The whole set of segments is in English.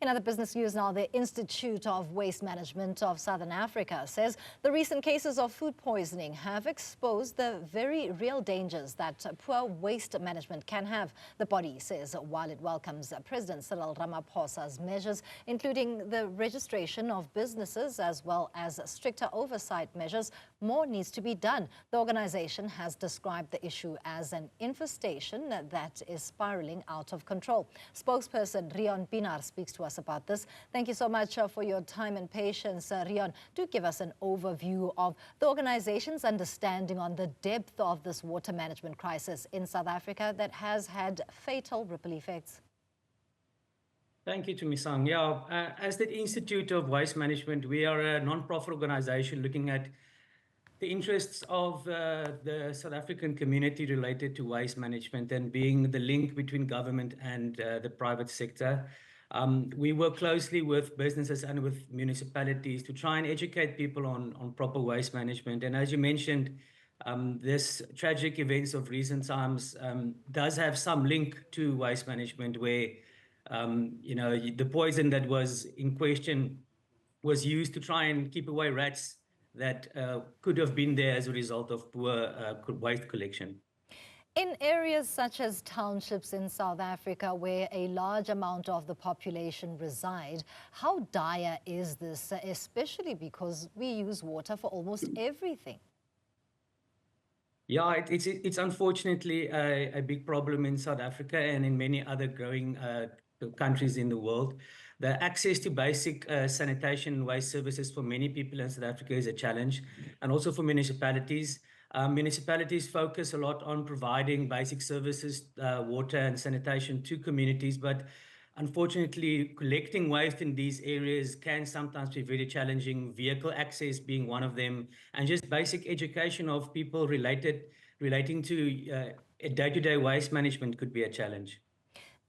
In other business news now, the Institute of Waste Management of Southern Africa says the recent cases of food poisoning have exposed the very real dangers that poor waste management can have. The body says while it welcomes President Cyril Ramaphosa's measures, including the registration of businesses as well as stricter oversight measures, more needs to be done. The organization has described the issue as an infestation that is spiraling out of control. Spokesperson Reon Pienaar speaks to us about this. Thank you so much for your time and patience. Reon, do give us an overview of the organization's understanding on the depth of this water management crisis in South Africa that has had fatal ripple effects. Thank you, Tumisang. As the Institute of Waste Management, we are a non-profit organization looking at the interests of the South African community related to waste management and being the link between government and the private sector. We work closely with businesses and with municipalities to try and educate people on proper waste management. And as you mentioned, this tragic events of recent times does have some link to waste management where, the poison that was in question was used to try and keep away rats that could have been there as a result of poor waste collection. In areas such as townships in South Africa, where a large amount of the population reside, how dire is this, especially because we use water for almost everything? Yeah, it's unfortunately a big problem in South Africa and in many other growing countries in the world. The access to basic sanitation and waste services for many people in South Africa is a challenge, and also for municipalities. Municipalities focus a lot on providing basic services, water and sanitation to communities, but unfortunately, collecting waste in these areas can sometimes be very challenging, vehicle access being one of them, and just basic education of people relating to day-to-day waste management could be a challenge.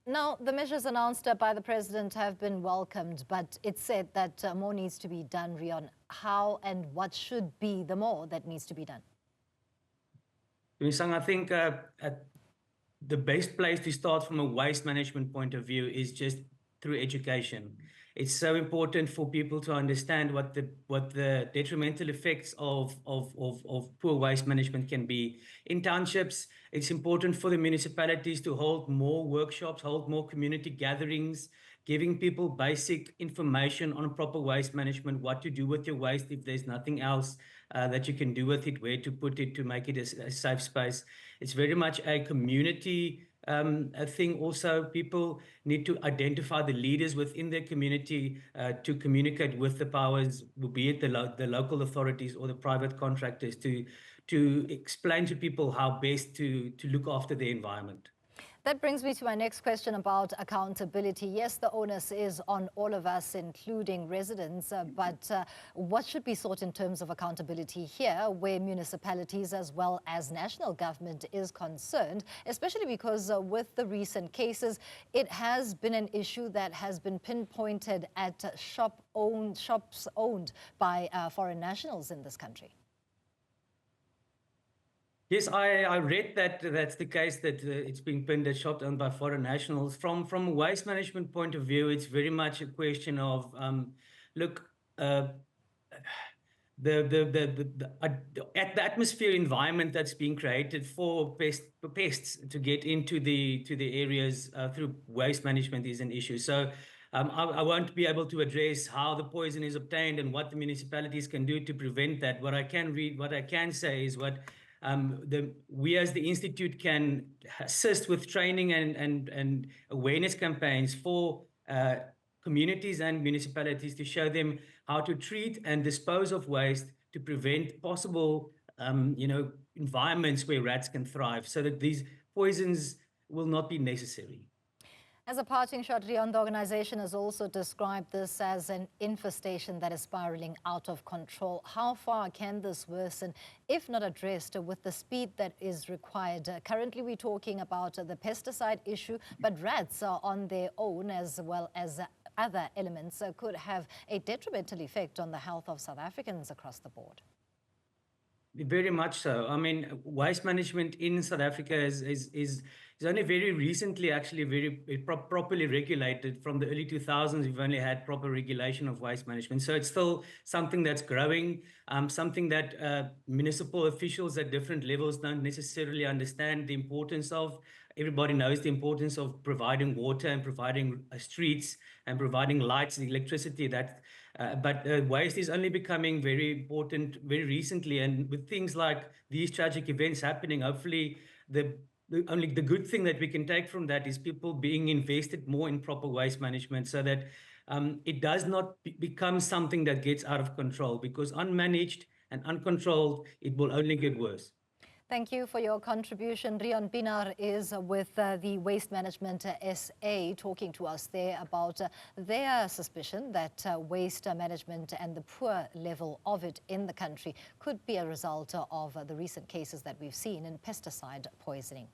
Now, the measures announced by the president have been welcomed, but it's said that more needs to be done, Reon. How and what should be the more that needs to be done? I think the best place to start from a waste management point of view is just through education. It's so important for people to understand what the detrimental effects of poor waste management can be. In townships, it's important for the municipalities to hold more workshops, hold more community gatherings, giving people basic information on proper waste management, what to do with your waste if there's nothing else that you can do with it, where to put it to make it a safe space. It's very much a community thing. Also, people need to identify the leaders within their community to communicate with the powers, be it the local authorities or the private contractors, to explain to people how best to look after the environment. That brings me to my next question about accountability. Yes, the onus is on all of us, including residents, but what should be sought in terms of accountability here, where municipalities as well as national government is concerned, especially because with the recent cases, it has been an issue that has been pinpointed at shops owned by foreign nationals in this country. Yes, I read that that's the case, that it's being pinned at shops owned by foreign nationals. From a waste management point of view, it's very much a question of, the atmosphere environment that's being created for pests to get into the areas through waste management is an issue. So I won't be able to address how the poison is obtained and what the municipalities can do to prevent that. What I can say is we as the Institute can assist with training and awareness campaigns for communities and municipalities to show them how to treat and dispose of waste to prevent possible environments where rats can thrive, so that these poisons will not be necessary. As a parting shot, Reon, the organization has also described this as an infestation that is spiraling out of control. How far can this worsen if not addressed with the speed that is required? Currently, we're talking about the pesticide issue, but rats on their own, as well as other elements, could have a detrimental effect on the health of South Africans across the board. Very much so. I mean, waste management in South Africa is It's only very recently actually properly regulated. From the early 2000s, we've only had proper regulation of waste management. So it's still something that's growing, something that municipal officials at different levels don't necessarily understand the importance of. Everybody knows the importance of providing water and providing streets and providing lights and electricity. But waste is only becoming very important very recently. And with things like these tragic events happening, hopefully only the good thing that we can take from that is people being invested more in proper waste management, so that it does not become something that gets out of control, because unmanaged and uncontrolled, it will only get worse. Thank you for your contribution. Reon Pienaar is with the Waste Management SA, talking to us there about their suspicion that waste management and the poor level of it in the country could be a result of the recent cases that we've seen in pesticide poisoning.